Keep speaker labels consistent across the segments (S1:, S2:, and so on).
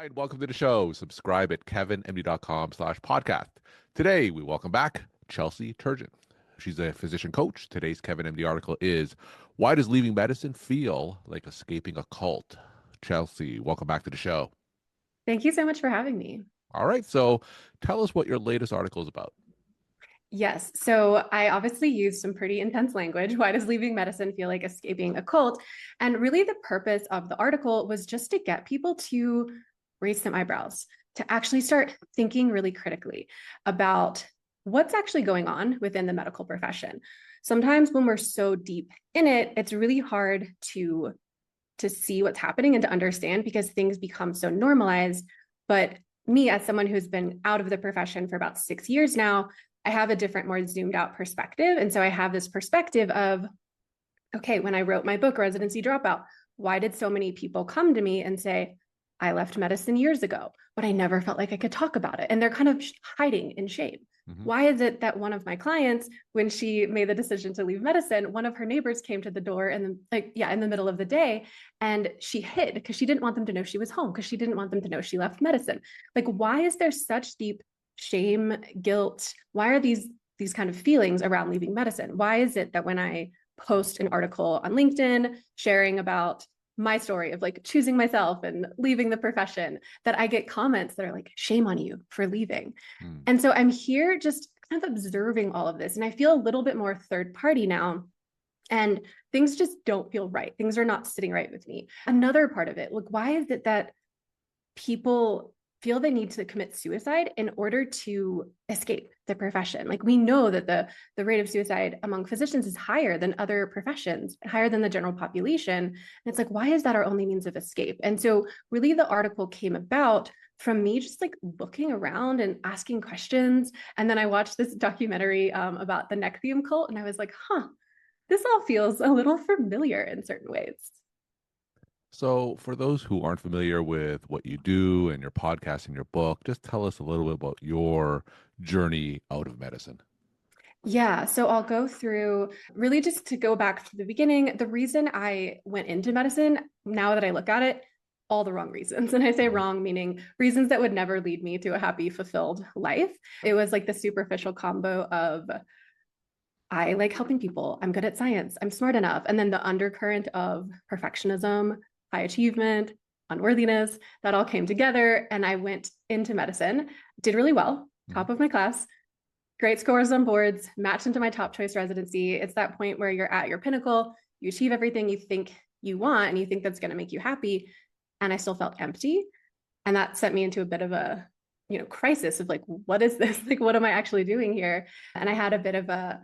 S1: Hi, and welcome to the show. Subscribe at kevinmd.com/podcast. Today, we welcome back Chelsea Turgeon. She's a physician coach. Today's Kevin MD article is Why Does Leaving Medicine Feel Like Escaping a Cult? Chelsea, welcome back to the show.
S2: Thank you so much for having me.
S1: All right, so tell us what your latest article is about.
S2: Yes, so I obviously used some pretty intense language. Why does leaving medicine feel like escaping a cult? And really, the purpose of the article was just to get people to raise some eyebrows, to actually start thinking really critically about what's actually going on within the medical profession. Sometimes when we're so deep in it, it's really hard to see what's happening and to understand because things become so normalized. But me, as someone who's been out of the profession for about 6 years now, I have a different, more zoomed out perspective. And so I have this perspective of, okay, when I wrote my book, Residency Dropout, why did so many people come to me and say, I left medicine years ago, but I never felt like I could talk about it? And they're kind of hiding in shame. Why is it that one of my clients, when she made the decision to leave medicine, one of her neighbors came to the door and in the middle of the day, and she hid because she didn't want them to know she was home, because she didn't want them to know she left medicine. Like, why is there such deep shame, guilt? Why are these kind of feelings around leaving medicine? Why is it that when I post an article on LinkedIn sharing about my story of like choosing myself and leaving the profession, that I get comments that are like, shame on you for leaving? And so I'm here just kind of observing all of this. And I feel a little bit more third party now. And things just don't feel right. Things are not sitting right with me. Another part of it, like, why is it that people feel they need to commit suicide in order to escape the profession? Like, we know that the rate of suicide among physicians is higher than other professions, higher than the general population. And it's like, why is that our only means of escape? And so really the article came about from me just like looking around and asking questions. And then I watched this documentary about the Nexium cult, and I was like, this all feels a little familiar in certain ways.
S1: So, for those who aren't familiar with what you do and your podcast and your book, just tell us a little bit about your journey out of medicine.
S2: Yeah, so I'll go through really just to go back to the beginning. The reason I went into medicine, now that I look at it, all the wrong reasons. And I say wrong, meaning reasons that would never lead me to a happy, fulfilled life. It was like the superficial combo of, I like helping people, I'm good at science, I'm smart enough. And then the undercurrent of perfectionism, high achievement, unworthiness, that all came together. And I went into medicine, did really well, top of my class, great scores on boards, matched into my top choice residency. It's that point where you're at your pinnacle, you achieve everything you think you want, and you think that's going to make you happy. And I still felt empty. And that sent me into a bit of a, crisis of like, what is this? Like, what am I actually doing here? And I had a bit of a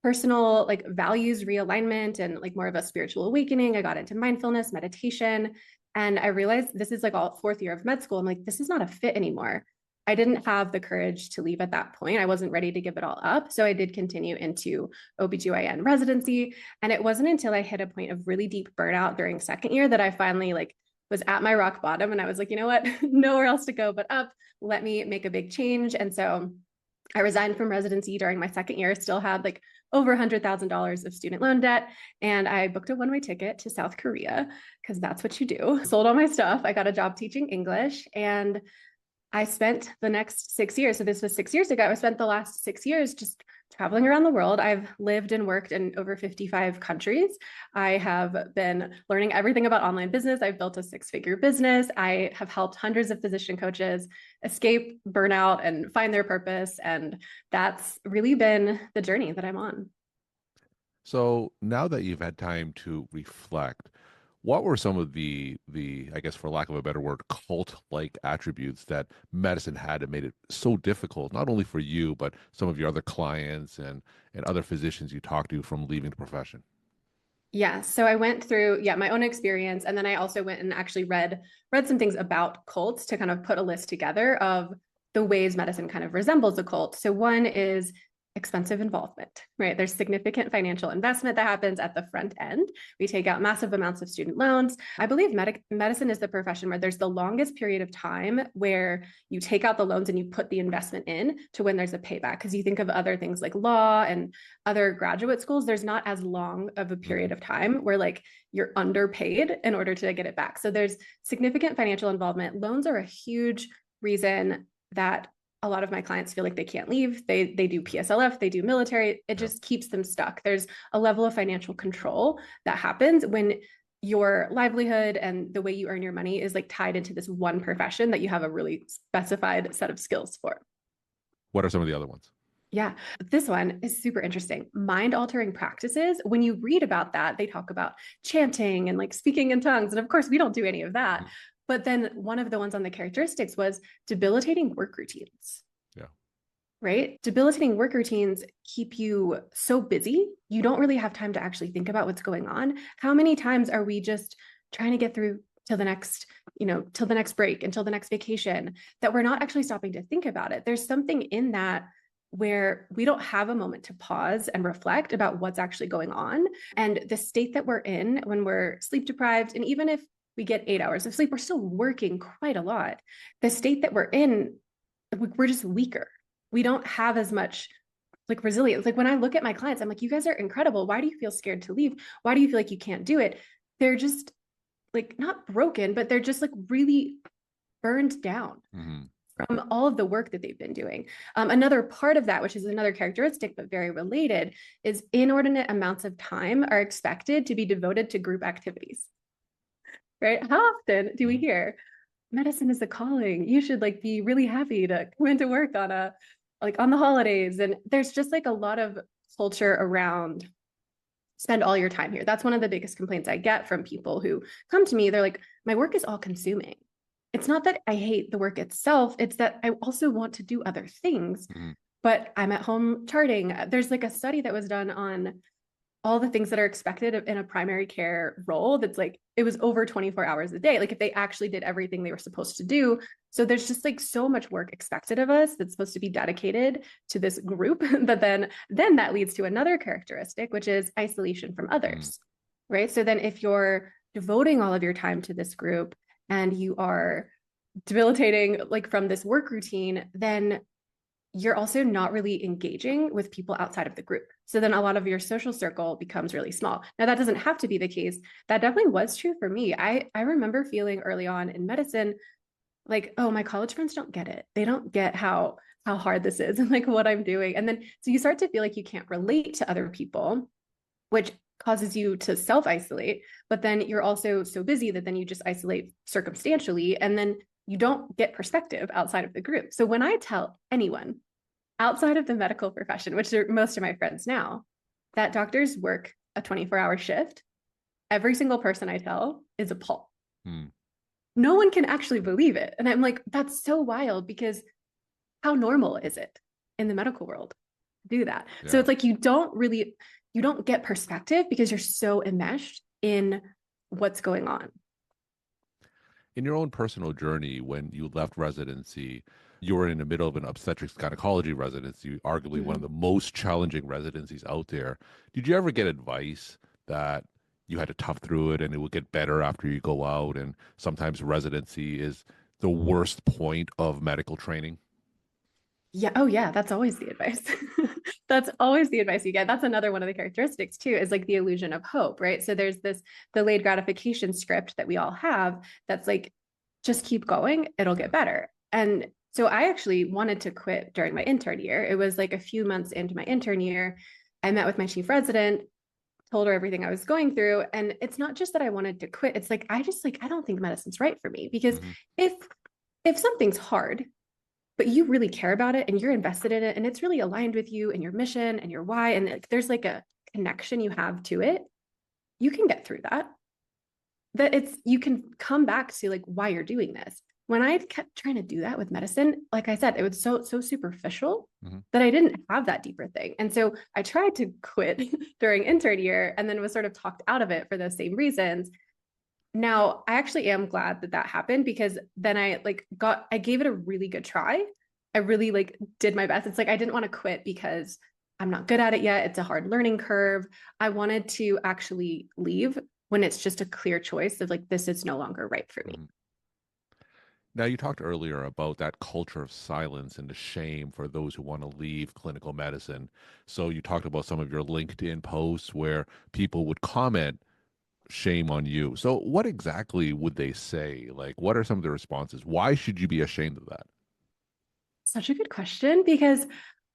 S2: personal like values realignment and like more of a spiritual awakening. I got into mindfulness, meditation, and I realized this is like all fourth year of med school. I'm like, this is not a fit anymore. I didn't have the courage to leave at that point. I wasn't ready to give it all up. So I did continue into OB-GYN residency. And it wasn't until I hit a point of really deep burnout during second year that I finally like was at my rock bottom. And I was like, you know what, nowhere else to go but up. Let me make a big change. And so I resigned from residency during my second year, still had like over $100,000 of student loan debt. And I booked a one-way ticket to South Korea because that's what you do. Sold all my stuff. I got a job teaching English, and I spent the next 6 years. So this was 6 years ago. I spent the last 6 years just traveling around the world. I've lived and worked in over 55 countries. I have been learning everything about online business. I've built a six-figure business. I have helped hundreds of physician coaches escape burnout and find their purpose. And that's really been the journey that I'm on.
S1: So now that you've had time to reflect, what were some of the I guess for lack of a better word, cult-like attributes that medicine had that made it so difficult, not only for you, but some of your other clients and other physicians you talked to from leaving the profession?
S2: Yeah, so I went through, my own experience, and then I also went and actually read some things about cults to kind of put a list together of the ways medicine kind of resembles a cult. So one is expensive involvement, right? There's significant financial investment that happens at the front end. We take out massive amounts of student loans. I believe medicine is the profession where there's the longest period of time where you take out the loans and you put the investment in to when there's a payback. Because you think of other things like law and other graduate schools, there's not as long of a period of time where like you're underpaid in order to get it back. So there's significant financial involvement. Loans are a huge reason that a lot of my clients feel like they can't leave. They do PSLF, they do military. It
S1: Yeah.
S2: just keeps them stuck. There's a level of financial control that happens when your livelihood and the way you earn your money is like tied into this one profession that you have a really specified set of skills for.
S1: What are some of the other ones?
S2: Yeah, this one is super interesting. Mind altering practices. When you read about that, they talk about chanting and like speaking in tongues. And of course, we don't do any of that.
S1: Mhm.
S2: But then one of the ones on the characteristics was debilitating work routines,
S1: Yeah.
S2: right? Debilitating work routines keep you so busy, you don't really have time to actually think about what's going on. How many times are we just trying to get through till the next, till the next break, until the next vacation, that we're not actually stopping to think about it? There's something in that where we don't have a moment to pause and reflect about what's actually going on. And the state that we're in when we're sleep deprived, and even if we get 8 hours of sleep, we're still working quite a lot. The state that we're in, we're just weaker. We don't have as much like resilience. Like when I look at my clients, I'm like, you guys are incredible. Why do you feel scared to leave? Why do you feel like you can't do it? They're just like not broken, but they're just like really burned down
S1: Mm-hmm.
S2: from all of the work that they've been doing. Another part of that, which is another characteristic, but very related, is inordinate amounts of time are expected to be devoted to group activities, right? How often do we hear medicine is a calling? You should like be really happy to come into work on on the holidays. And there's just like a lot of culture around spend all your time here. That's one of the biggest complaints I get from people who come to me. They're like, my work is all consuming. It's not that I hate the work itself, it's that I also want to do other things,
S1: Mm-hmm.
S2: but I'm at home charting. There's like a study that was done on all the things that are expected in a primary care role that's like it was over 24 hours a day, like if they actually did everything they were supposed to do. So there's just like so much work expected of us that's supposed to be dedicated to this group that then that leads to another characteristic, which is isolation from
S1: Mm-hmm.
S2: others, right? So then if you're devoting all of your time to this group and you are debilitating like from this work routine, then you're also not really engaging with people outside of the group. So then a lot of your social circle becomes really small. Now, that doesn't have to be the case. That definitely was true for me. I remember feeling early on in medicine like, oh, my college friends don't get it. They don't get how hard this is and like what I'm doing. And then so you start to feel like you can't relate to other people, which causes you to self-isolate, but then you're also so busy that then you just isolate circumstantially, and then you don't get perspective outside of the group. So when I tell anyone outside of the medical profession, which are most of my friends now, that doctors work a 24-hour shift, every single person I tell is appalled.
S1: Mm-hmm.
S2: No one can actually believe it. And I'm like, that's so wild, because how normal is it in the medical world to do that? So
S1: Yeah.
S2: it's like you don't get perspective because you're so enmeshed in what's going on.
S1: In your own personal journey, when you left residency, you were in the middle of an obstetrics gynecology residency, arguably one of
S2: Mhm.
S1: the most challenging residencies out there. Did you ever get advice that you had to tough through it and it will get better after you go out? And sometimes residency is the worst point of medical training.
S2: Yeah. Oh, yeah. That's always the advice. That's always the advice you get. That's another one of the characteristics, too, is like the illusion of hope, right? So there's this delayed gratification script that we all have that's like, just keep going, it'll get better. And so I actually wanted to quit during my intern year. It was like a few months into my intern year. I met with my chief resident, told her everything I was going through. And it's not just that I wanted to quit. It's like, I don't think medicine's right for me, because
S1: Hmm.
S2: if if something's hard, but you really care about it and you're invested in it and it's really aligned with you and your mission and your why, and like, there's like a connection you have to it, you can get through that. That it's you can come back to like why you're doing this. When I kept trying to do that with medicine, like I said, it was so superficial
S1: Hmm.
S2: that I didn't have that deeper thing. And so I tried to quit during intern year and then was sort of talked out of it for those same reasons. Now, I actually am glad that that happened, because then I gave it a really good try. I really like did my best. It's like I didn't want to quit because I'm not good at it yet. It's a hard learning curve. I wanted to actually leave when it's just a clear choice of like, this is no longer right for me.
S1: Mhm. Now, you talked earlier about that culture of silence and the shame for those who want to leave clinical medicine. So, you talked about some of your LinkedIn posts where people would comment, shame on you. So, what exactly would they say? Like, what are some of the responses? Why should you be ashamed of that?
S2: Such a good question because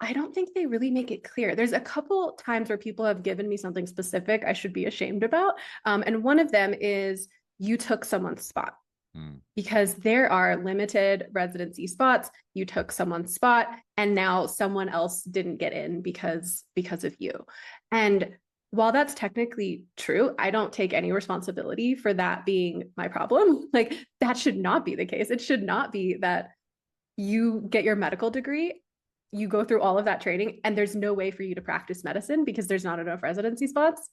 S2: I don't think they really make it clear. There's a couple times where people have given me something specific I should be ashamed about. And one of them is you took someone's spot
S1: Hmm.
S2: because there are limited residency spots. You took someone's spot and now someone else didn't get in because of you. And while that's technically true, I don't take any responsibility for that being my problem. Like that should not be the case. It should not be that you get your medical degree, you go through all of that training, and there's no way for you to practice medicine because there's not enough residency spots.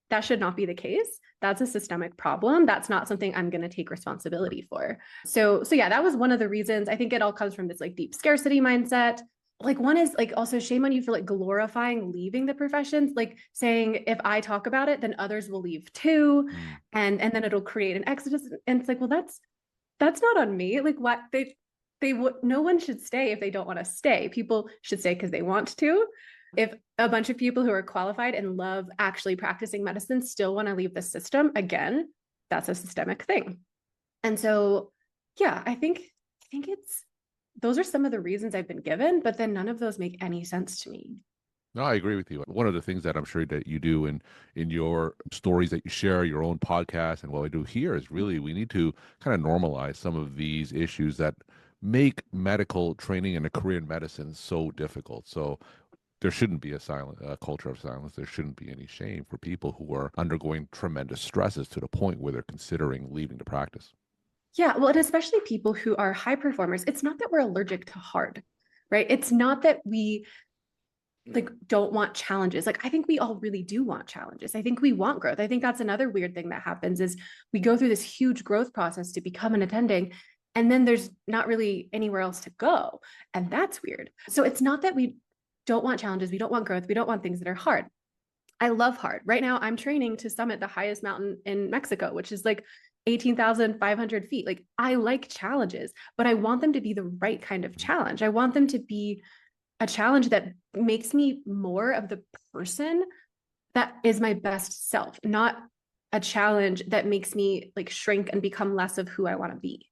S2: That should not be the case. That's a systemic problem. That's not something I'm going to take responsibility for. So yeah, that was one of the reasons. I think it all comes from this like deep scarcity mindset. Like one is like also shame on you for like glorifying leaving the professions, like saying if I talk about it, then others will leave too,
S1: Hmm.
S2: and then it'll create an exodus. And it's like, well, that's not on me. Like what they would no one should stay if they don't want to stay. People should stay because they want to. If a bunch of people who are qualified and love actually practicing medicine still want to leave the system, again, that's a systemic thing. And so, yeah, I think it's those are some of the reasons I've been given, but then none of those make any sense to me.
S1: No, I agree with you. One of the things that I'm sure that you do in your stories that you share, your own podcast, and what I do here is really we need to kind of normalize some of these issues that make medical training and a career in medicine so difficult. So there shouldn't be a culture of silence. There shouldn't be any shame for people who are undergoing tremendous stresses to the point where they're considering leaving the practice.
S2: Yeah, well, and especially people who are high performers, it's not that we're allergic to hard, right? It's not that we like don't want challenges. Like I think we all really do want challenges. I think we want growth. I think that's another weird thing that happens is we go through this huge growth process to become an attending and then there's not really anywhere else to go. And that's weird. So it's not that we don't want challenges, we don't want growth, we don't want things that are hard. I love hard. Right now I'm training to summit the highest mountain in Mexico, which is like 18,500 feet. Like I like challenges, but I want them to be the right kind of challenge. I want them to be a challenge that makes me more of the person that is my best self, not a challenge that makes me like shrink and become less of who I want to be.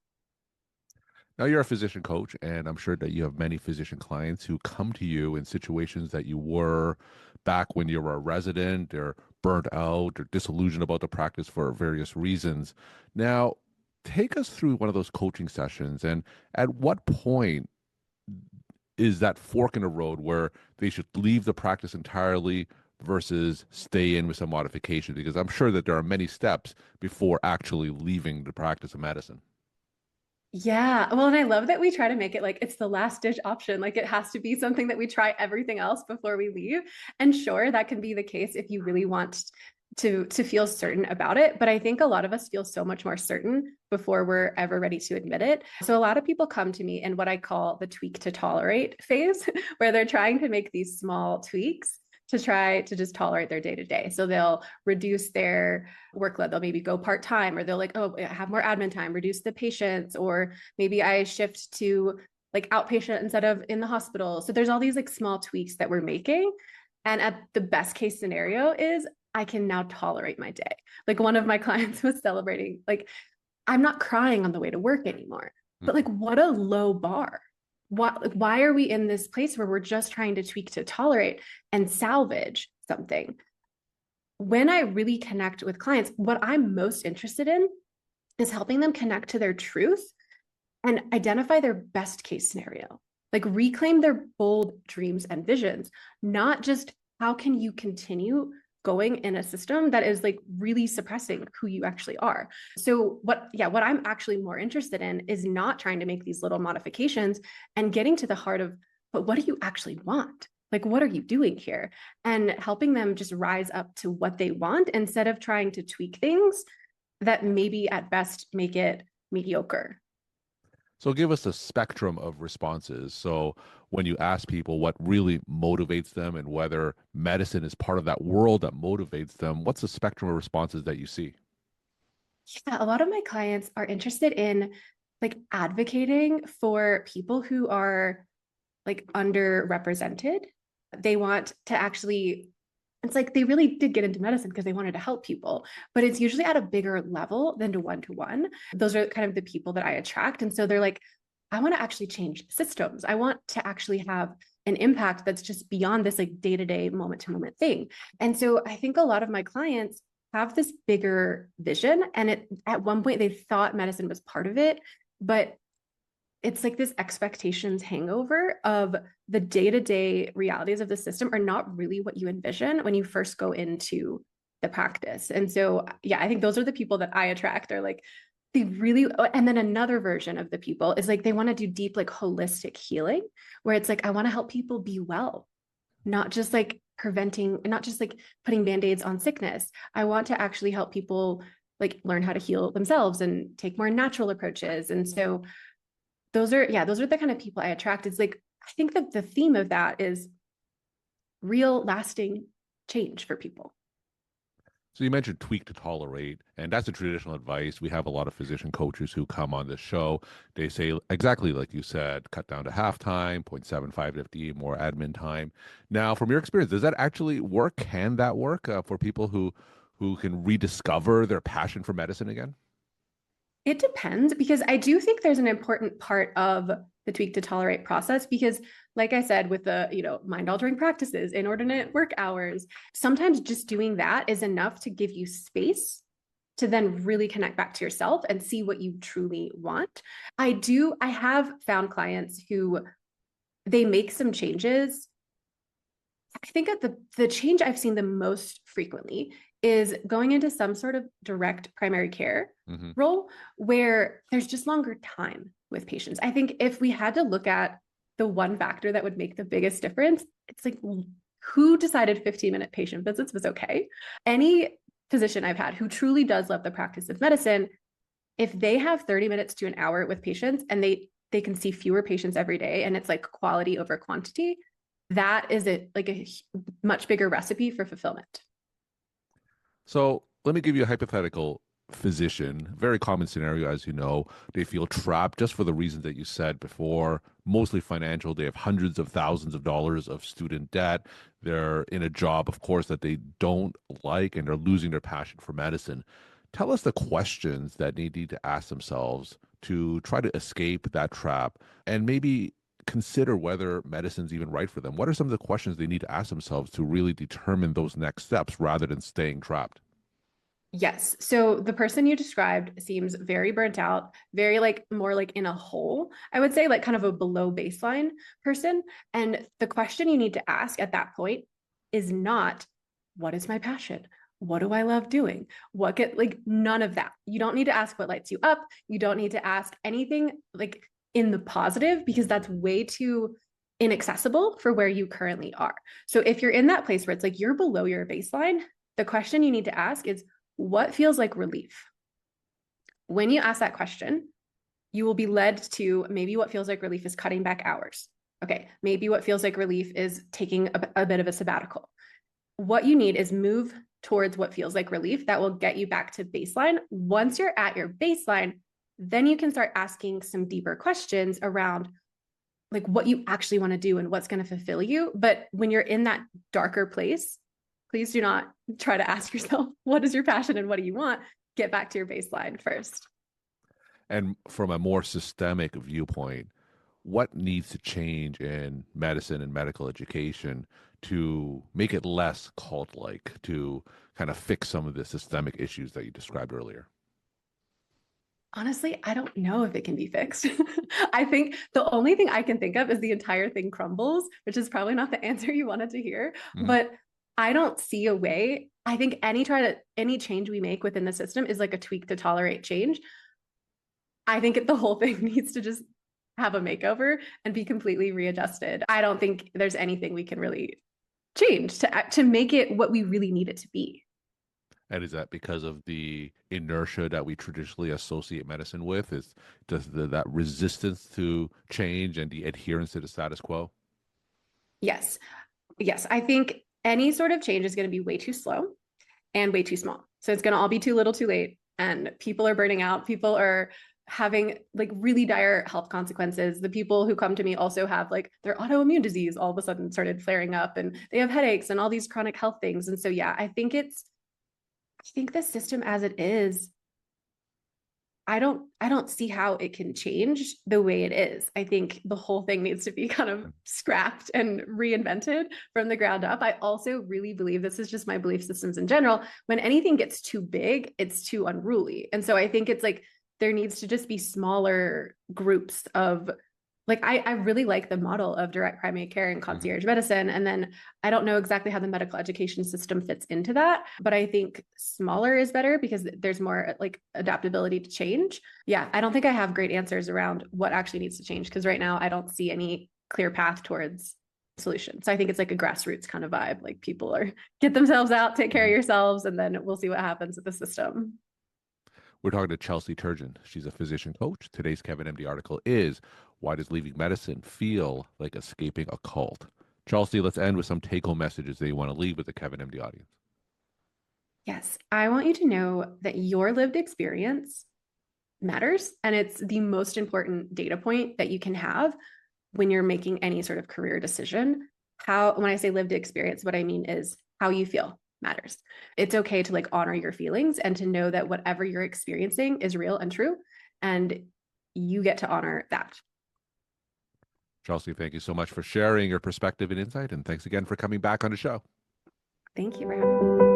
S1: Now, you're a physician coach, and I'm sure that you have many physician clients who come to you in situations that you were back when you were a resident or burnt out or disillusioned about the practice for various reasons. Now, take us through one of those coaching sessions, and at what point is that fork in the road where they should leave the practice entirely versus stay in with some modification? Because I'm sure that there are many steps before actually leaving the practice of medicine.
S2: Yeah. Well, and I love that we try to make it like it's the last ditch option. Like it has to be something that we try everything else before we leave. And sure, that can be the case if you really want to feel certain about it. But I think a lot of us feel so much more certain before we're ever ready to admit it. So a lot of people come to me in what I call the tweak to tolerate phase, where they're trying to make these small tweaks to try to just tolerate their day to day. So they'll reduce their workload. They'll maybe go part time, or they'll like, oh, have more admin time, reduce the patients, or maybe I shift to like outpatient instead of in the hospital. So there's all these like small tweaks that we're making. And at the best case scenario is I can now tolerate my day. Like one of my clients was celebrating, like, I'm not crying on the way to work anymore. But like, what a low bar. Why are we in this place where we're just trying to tweak to tolerate and salvage something? When I really connect with clients, what I'm most interested in is helping them connect to their truth and identify their best case scenario, like reclaim their bold dreams and visions, not just how can you continue going in a system that is like really suppressing who you actually are. So what I'm actually more interested in is not trying to make these little modifications and getting to the heart of, but what do you actually want? Like, what are you doing here? And helping them just rise up to what they want instead of trying to tweak things that maybe at best make it mediocre.
S1: So give us a spectrum of responses. So when you ask people what really motivates them and whether medicine is part of that world that motivates them, what's the spectrum of responses that you see?
S2: Yeah, a lot of my clients are interested in like advocating for people who are like underrepresented. They want to actually, it's like they really did get into medicine because they wanted to help people, but it's usually at a bigger level than to one to one. Those are kind of the people that I attract. And so they're like, I want to actually change systems. I want to actually have an impact that's just beyond this like day to day, moment to moment thing. And so I think a lot of my clients have this bigger vision. And at one point they thought medicine was part of it, but it's like this expectations hangover of the day-to-day realities of the system are not really what you envision when you first go into the practice. And so, yeah, I think those are the people that I attract are like, they really, and then another version of the people is like, they want to do deep, like holistic healing, where it's like, I want to help people be well, not just like preventing, not just like putting band-aids on sickness. I want to actually help people like learn how to heal themselves and take more natural approaches. And so those are the kind of people I attract. It's like, I think that the theme of that is real lasting change for people.
S1: So you mentioned tweak to tolerate, and that's the traditional advice. We have a lot of physician coaches who come on this show. They say exactly like you said, cut down to half time, 0.75 FTE, more admin time. Now, from your experience, does that actually work? Can that work for people who can rediscover their passion for medicine again?
S2: It depends because I do think there's an important part of the tweak to tolerate process because like I said with the, mind altering practices, inordinate work hours, sometimes just doing that is enough to give you space to then really connect back to yourself and see what you truly want. I have found clients who they make some changes. I think that the change I've seen the most frequently is going into some sort of direct primary care
S1: Hmm.
S2: role where there's just longer time with patients. I think if we had to look at the one factor that would make the biggest difference, it's like who decided 15-minute patient visits was okay? Any physician I've had who truly does love the practice of medicine, if they have 30 minutes to an hour with patients and they can see fewer patients every day and it's like quality over quantity, that is a much bigger recipe for fulfillment.
S1: So let me give you a hypothetical physician. Very common scenario, as you know. They feel trapped just for the reasons that you said before, mostly financial. They have hundreds of thousands of dollars of student debt. They're in a job, of course, that they don't like, and they're losing their passion for medicine. Tell us the questions that they need to ask themselves to try to escape that trap and maybe consider whether medicine's even right for them. What are some of the questions they need to ask themselves to really determine those next steps rather than staying trapped?
S2: Yes. So the person you described seems very burnt out, very like more like in a hole, I would say, like kind of a below baseline person. And the question you need to ask at that point is not, what is my passion? What do I love doing? What get like none of that. You don't need to ask what lights you up. You don't need to ask anything like in the positive because that's way too inaccessible for where you currently are. So if you're in that place where it's like you're below your baseline, the question you need to ask is, what feels like relief? When you ask that question, you will be led to maybe what feels like relief is cutting back hours. Okay, maybe what feels like relief is taking a bit of a sabbatical. What you need is move towards what feels like relief that will get you back to baseline. Once you're at your baseline, then you can start asking some deeper questions around like what you actually want to do and what's going to fulfill you. But when you're in that darker place, please do not try to ask yourself, what is your passion and what do you want? Get back to your baseline first.
S1: And from a more systemic viewpoint, what needs to change in medicine and medical education to make it less cult like, to kind of fix some of the systemic issues that you described earlier?
S2: Honestly, I don't know if it can be fixed. I think the only thing I can think of is the entire thing crumbles, which is probably not the answer you wanted to hear,
S1: Hmm.
S2: but I don't see a way. I think any change we make within the system is like a tweak to tolerate change. I think the whole thing needs to just have a makeover and be completely readjusted. I don't think there's anything we can really change to make it what we really need it to be.
S1: And is that because of the inertia that we traditionally associate medicine with? Is that resistance to change and the adherence to the status quo?
S2: Yes. Yes. I think any sort of change is going to be way too slow and way too small. So it's going to all be too little, too late. And people are burning out. People are having like really dire health consequences. The people who come to me also have like their autoimmune disease all of a sudden started flaring up and they have headaches and all these chronic health things. And so, yeah, I think the system as it is, I don't see how it can change the way it is. I think the whole thing needs to be kind of scrapped and reinvented from the ground up. I also really believe, this is just my belief systems in general, when anything gets too big, it's too unruly. And so I think it's like there needs to just be smaller groups of like I really like the model of direct primary care and
S1: Mhm.
S2: concierge medicine. And then I don't know exactly how the medical education system fits into that, but I think smaller is better because there's more like adaptability to change. Yeah, I don't think I have great answers around what actually needs to change because right now I don't see any clear path towards solution. So I think it's like a grassroots kind of vibe. Like people are get themselves out, take care of
S1: Mhm.
S2: yourselves, and then we'll see what happens with the system.
S1: We're talking to Chelsea Turgeon. She's a physician coach. Today's Kevin MD article is Why Does Leaving Medicine Feel Like Escaping a Cult? Chelsea, let's end with some take home messages that you want to leave with the Kevin MD audience.
S2: Yes, I want you to know that your lived experience matters. And it's the most important data point that you can have when you're making any sort of career decision. When I say lived experience, what I mean is how you feel matters. It's okay to like honor your feelings and to know that whatever you're experiencing is real and true. And you get to honor that.
S1: Chelsea, thank you so much for sharing your perspective and insight. And thanks again for coming back on the show.
S2: Thank you for having me.